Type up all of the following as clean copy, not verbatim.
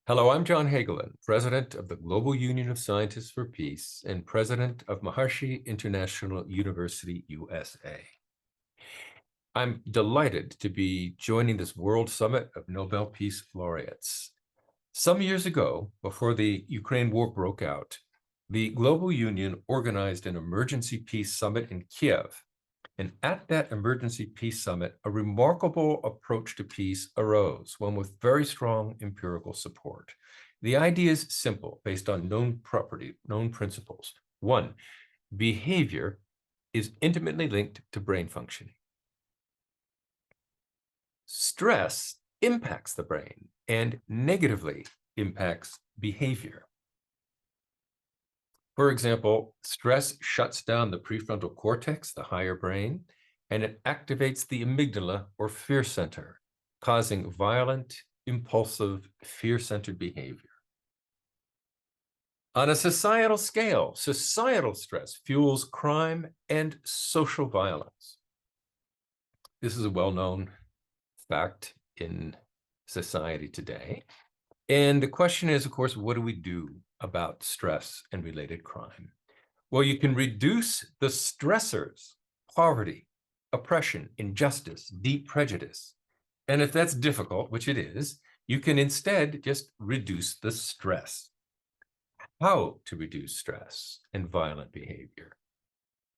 Hello, I'm John Hagelin, President of the Global Union of Scientists for Peace and President of Maharishi International University, USA. I'm delighted to be joining this World Summit of Nobel Peace Laureates. Some years ago, before the Ukraine war broke out, the Global Union organized an emergency peace summit in Kiev. And at that emergency peace summit, a remarkable approach to peace arose, one with very strong empirical support. The idea is simple, based on known principles. One, behavior is intimately linked to brain functioning. Stress impacts the brain and negatively impacts behavior. For example, stress shuts down the prefrontal cortex, the higher brain, and it activates the amygdala or fear center, causing violent, impulsive, fear-centered behavior. On a societal scale, societal stress fuels crime and social violence. This is a well-known fact in society today. And the question is, of course, what do we do about stress and related crime? Well, you can reduce the stressors, poverty, oppression, injustice, deep prejudice. And if that's difficult, which it is, you can instead just reduce the stress. How to reduce stress and violent behavior?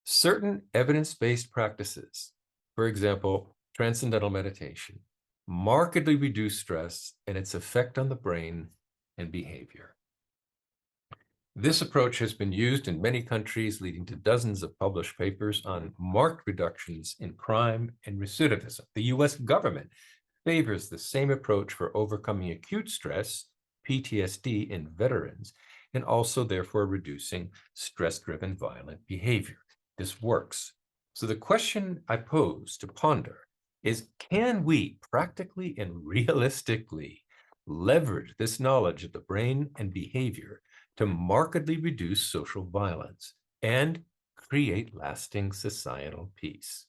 Certain evidence-based practices, for example, transcendental meditation, markedly reduce stress and its effect on the brain and behavior. This approach has been used in many countries, leading to dozens of published papers on marked reductions in crime and recidivism. The US government favors the same approach for overcoming acute stress, PTSD, in veterans, and also therefore reducing stress-driven violent behavior. This works. So the question I pose to ponder is, can we practically and realistically leverage this knowledge of the brain and behavior to markedly reduce social violence and create lasting societal peace?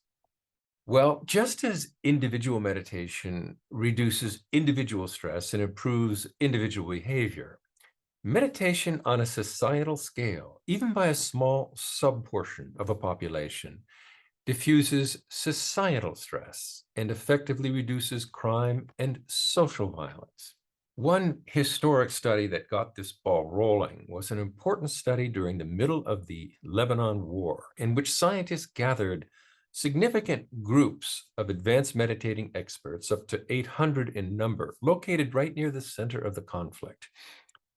Well, just as individual meditation reduces individual stress and improves individual behavior, meditation on a societal scale, even by a small subportion of a population, diffuses societal stress and effectively reduces crime and social violence. One historic study that got this ball rolling was an important study during the middle of the Lebanon War, in which scientists gathered significant groups of advanced meditating experts, up to 800 in number, located right near the center of the conflict.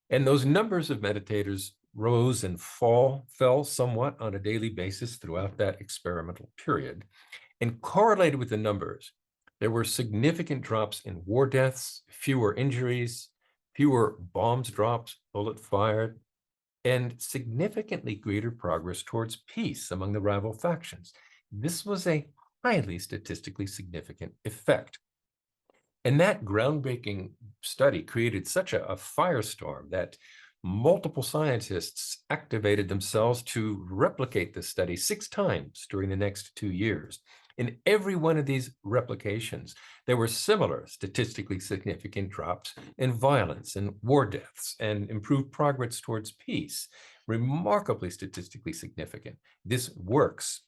And those numbers of meditators rose and fell somewhat on a daily basis throughout that experimental period. And correlated with the numbers, there were significant drops in war deaths, fewer injuries, fewer bombs dropped, bullet fired, and significantly greater progress towards peace among the rival factions. This was a highly statistically significant effect. And that groundbreaking study created such a firestorm that multiple scientists activated themselves to replicate this study 6 times during the next 2 years. In every one of these replications, there were similar statistically significant drops in violence and war deaths and improved progress towards peace. Remarkably statistically significant. This works.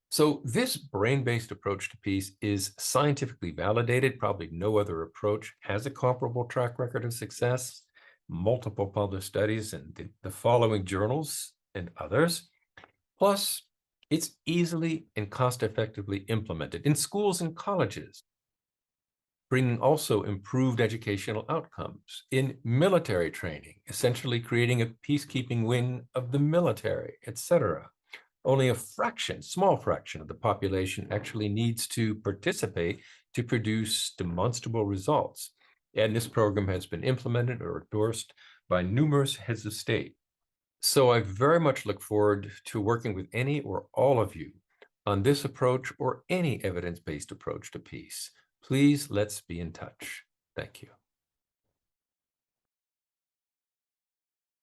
So this brain-based approach to peace is scientifically validated. Probably no other approach has a comparable track record of success. Multiple published studies in the following journals and others. Plus, it's easily and cost-effectively implemented in schools and colleges, bringing also improved educational outcomes in military training, essentially creating a peacekeeping wing of the military, etc. Only a fraction, small fraction of the population actually needs to participate to produce demonstrable results. And this program has been implemented or endorsed by numerous heads of state. So I very much look forward to working with any or all of you on this approach or any evidence-based approach to peace. Please, let's be in touch. Thank you.